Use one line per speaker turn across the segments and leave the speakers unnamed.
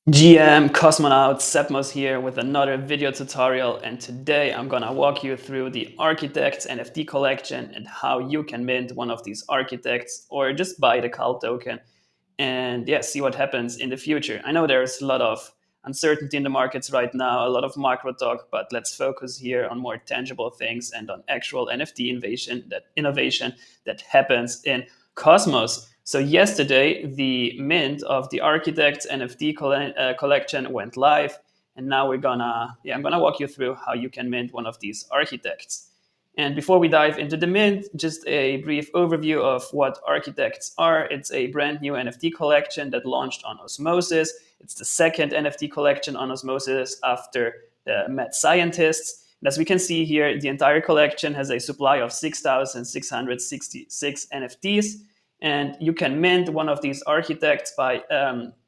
GM Cosmonaut Sepmos here with another video tutorial, and today I'm gonna walk you through the Architects NFT collection and how you can mint one of these architects or just buy the cult token and see what happens in the future. I know there's a lot of uncertainty in the markets right now, a lot of macro talk, but let's focus here on more tangible things and on actual NFT innovation that happens in Cosmos. So yesterday, the mint of the Architects NFT collection went live, and now I'm gonna walk you through how you can mint one of these architects. And before we dive into the mint, just a brief overview of what Architects are. It's a brand new NFT collection that launched on Osmosis. It's the second NFT collection on Osmosis after the Mad Scientists. And as we can see here, the entire collection has a supply of 6,666 NFTs. And you can mint one of these architects by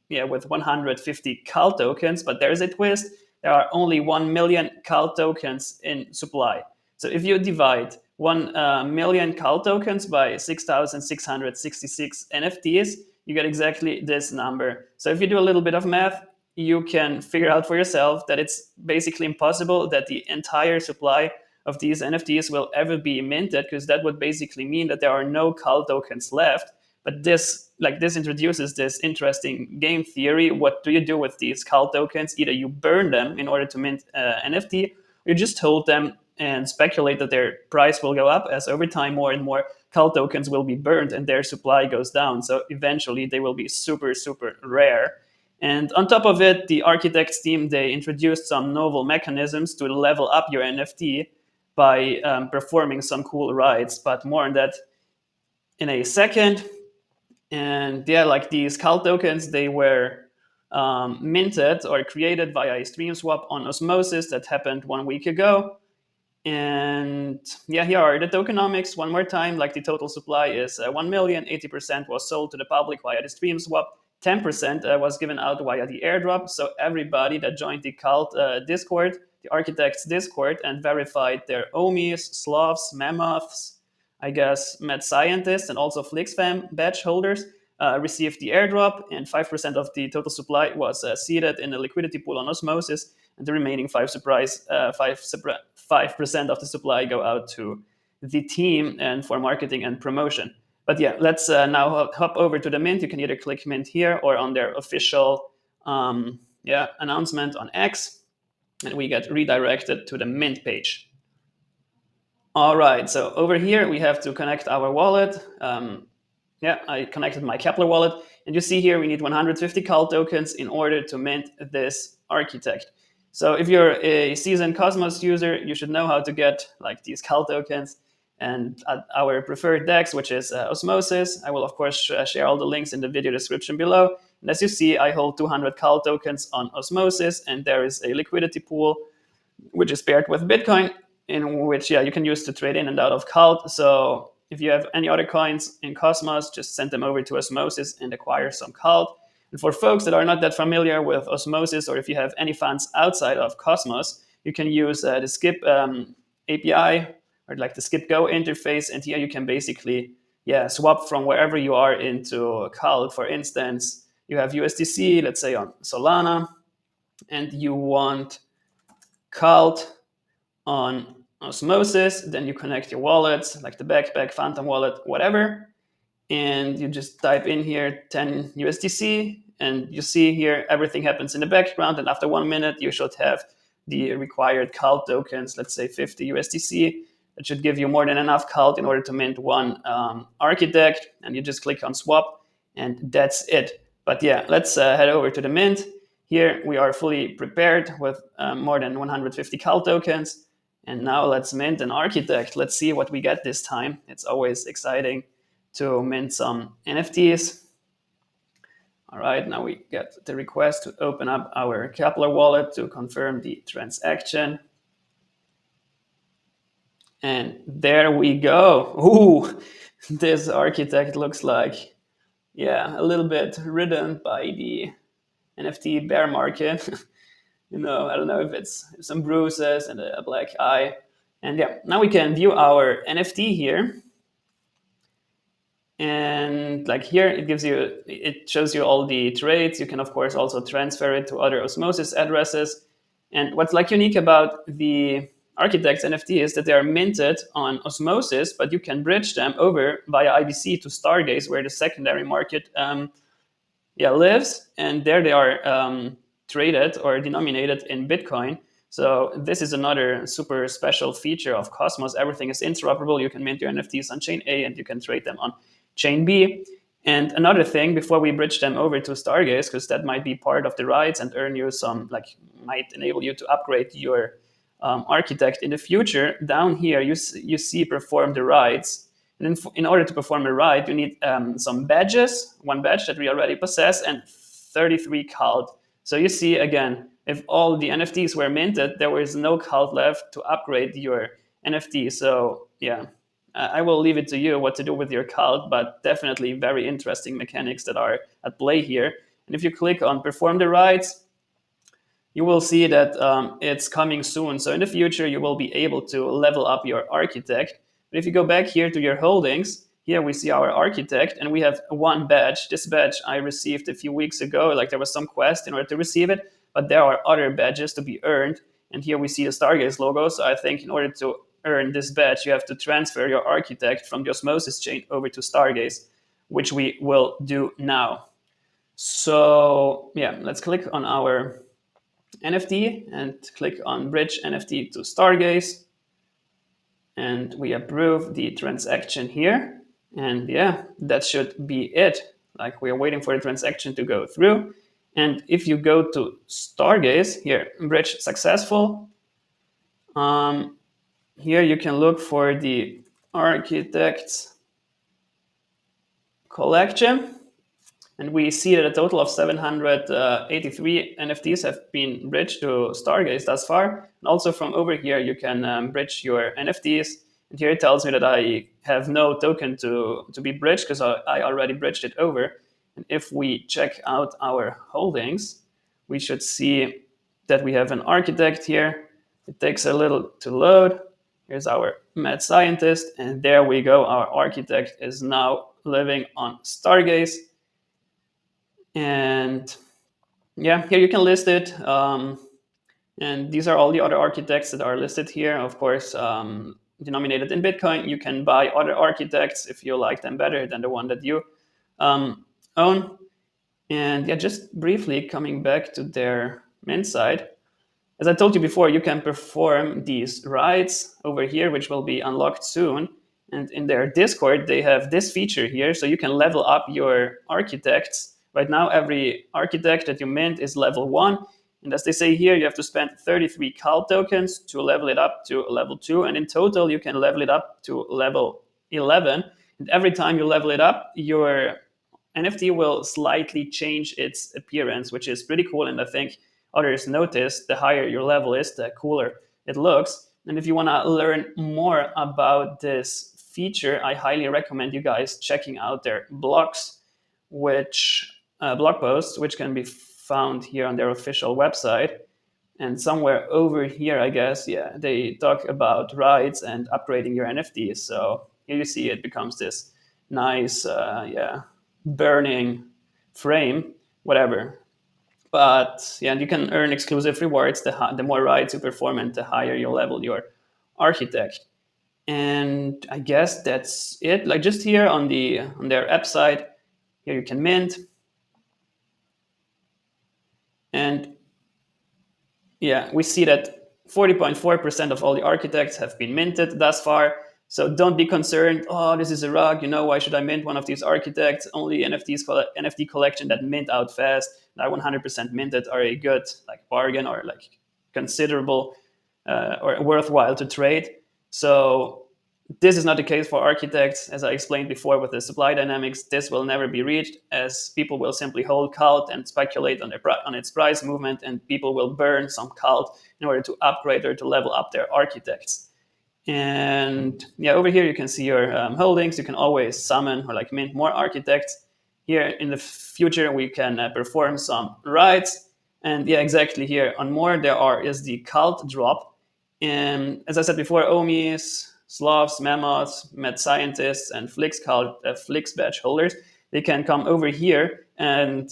with 150 cult tokens, but there's a twist. There are only 1 million cult tokens in supply. So if you divide 1 million cult tokens by 6,666 NFTs, you get exactly this number. So if you do a little bit of math, you can figure out for yourself that it's basically impossible that the entire supply of these NFTs will ever be minted, because that would basically mean that there are no cult tokens left. But this introduces this interesting game theory. What do you do with these cult tokens? Either you burn them in order to mint NFT, or you just hold them and speculate that their price will go up as over time more and more cult tokens will be burned and their supply goes down. So eventually they will be super, super rare. And on top of it, the architects team, they introduced some novel mechanisms to level up your NFT by performing some cool rides, but more on that in a second. And like these cult tokens, they were minted or created via a stream swap on Osmosis that happened 1 week ago. And here are the tokenomics one more time. Like the total supply is 1 million, 80% was sold to the public via the stream swap, 10% was given out via the airdrop. So everybody that joined the cult Discord, the architects Discord, and verified their Omis, Sloths, Mammoths, I guess Mad Scientists, and also FlixFam badge holders received the airdrop, and 5% of the total supply was seeded in a liquidity pool on Osmosis, and the remaining 5% of the supply go out to the team and for marketing and promotion. But let's now hop over to the mint. You can either click mint here or on their official announcement on X, and we get redirected to the mint page. All right, so over here we have to connect our wallet. I connected my Kepler wallet, and you see here we need 150 cult tokens in order to mint this architect. So if you're a seasoned Cosmos user, you should know how to get like these cult tokens. And at our preferred DEX, which is Osmosis, I will of course share all the links in the video description below. And as you see, I hold 200 cult tokens on Osmosis, and there is a liquidity pool which is paired with Bitcoin, in which you can use to trade in and out of cult. So if you have any other coins in Cosmos, just send them over to Osmosis and acquire some cult. And for folks that are not that familiar with Osmosis, or if you have any funds outside of Cosmos, you can use the Skip API or like the Skip Go interface, and here you can basically swap from wherever you are into cult. For instance, you have USDC, let's say on Solana, and you want cult on Osmosis, then you connect your wallets, like the Backpack, Phantom wallet, whatever, and you just type in here 10 USDC, and you see here everything happens in the background, and after 1 minute you should have the required cult tokens, let's say 50 USDC. That should give you more than enough cult in order to mint one architect, and you just click on swap, and that's it. But let's head over to the mint. Here we are fully prepared with more than 150 cult tokens. And now let's mint an architect. Let's see what we get this time. It's always exciting to mint some NFTs. All right, now we get the request to open up our Kepler wallet to confirm the transaction. And there we go. Ooh, this architect looks like, a little bit ridden by the NFT bear market. I don't know if it's some bruises and a black eye. And now we can view our NFT here. And like here, it shows you all the trades. You can of course also transfer it to other osmosis addresses. And what's like unique about the architects NFT is that they are minted on osmosis, but you can bridge them over via IBC to Stargaze, where the secondary market lives, and there they are traded or denominated in Bitcoin. So this is another super special feature of Cosmos. Everything is interoperable. You can mint your NFTs on chain A and you can trade them on chain B. And another thing, before we bridge them over to Stargaze, because that might be part of the rights and earn you some, like, might enable you to upgrade your architect in the future. Down here, you see perform the rights. And in order to perform a ride, you need some badges, one badge that we already possess, and 33 cult. So you see, again, if all the NFTs were minted, there was no cult left to upgrade your NFT. So yeah, I will leave it to you what to do with your cult, but definitely very interesting mechanics that are at play here. And if you click on perform the rides, you will see that it's coming soon. So in the future, you will be able to level up your architect. But if you go back here to your holdings, here we see our architect, and we have one badge. This badge I received a few weeks ago. Like, there was some quest in order to receive it, but there are other badges to be earned. And here we see the Stargaze logo. So I think in order to earn this badge, you have to transfer your architect from the Osmosis chain over to Stargaze, which we will do now. So yeah, let's click on our NFT and click on Bridge NFT to Stargaze. And we approve the transaction here. And yeah, that should be it. Like, we are waiting for the transaction to go through. And if you go to Stargaze, here, bridge successful. Here you can look for the architects collection. And we see that a total of 783 NFTs have been bridged to Stargaze thus far. And also from over here, you can bridge your NFTs. And here it tells me that I have no token to be bridged because I already bridged it over. And if we check out our holdings, we should see that we have an architect here. It takes a little to load. Here's our mad scientist. And there we go. Our architect is now living on Stargaze. And yeah, here you can list it. And these are all the other architects that are listed here. Of course, denominated in Bitcoin. You can buy other architects if you like them better than the one that you own. And yeah, just briefly coming back to their mint side. As I told you before, you can perform these rides over here, which will be unlocked soon. And in their Discord, they have this feature here, so you can level up your architects. Right now, every architect that you mint is level 1. And as they say here, you have to spend 33 cult tokens to level it up to level 2. And in total, you can level it up to level 11. And every time you level it up, your NFT will slightly change its appearance, which is pretty cool. And I think others notice the higher your level is, the cooler it looks. And if you want to learn more about this feature, I highly recommend you guys checking out their blogs, which blog posts, which can be found here on their official website. And somewhere over here, I guess, yeah, they talk about rights and upgrading your NFTs. So here you see it becomes this nice, burning frame, whatever. But yeah, you can earn exclusive rewards the more rides you perform and the higher you level your architect. And I guess that's it. Like, just here on their app side, here you can mint. And yeah, we see that 40.4% of all the architects have been minted thus far. So don't be concerned. Oh, this is a rug. Why should I mint one of these architects? Only NFT collection that mint out fast, that 100% minted, are a good bargain, or considerable or worthwhile to trade. So this is not the case for architects. As I explained before with the supply dynamics, this will never be reached, as people will simply hold cult and speculate on its price movement, and people will burn some cult in order to upgrade or to level up their architects. And yeah, over here you can see your holdings. You can always summon or mint more architects. Here in the future we can perform some rides. And yeah, exactly, here on more is the cult drop. And as I said before, Omi's sloths, mammoths, mad scientists, and Flix badge holders, they can come over here and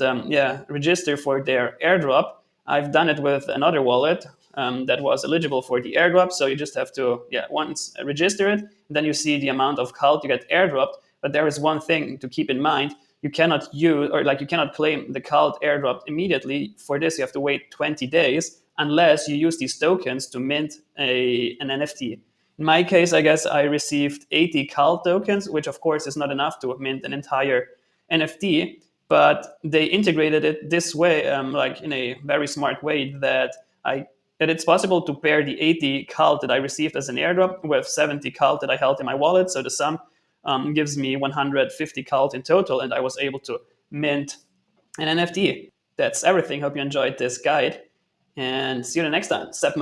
register for their airdrop. I've done it with another wallet that was eligible for the airdrop. So you just have to once register it, then you see the amount of cult you get airdropped. But there is one thing to keep in mind: you cannot use, or like, you cannot claim the cult airdrop immediately. For this, you have to wait 20 days unless you use these tokens to mint an NFT. In my case, I guess I received 80 cult tokens, which of course is not enough to mint an entire NFT, but they integrated it this way, like in a very smart way, that it's possible to pair the 80 cult that I received as an airdrop with 70 cult that I held in my wallet. So the sum gives me 150 cult in total, and I was able to mint an NFT. That's everything. Hope you enjoyed this guide, and see you the next time. Step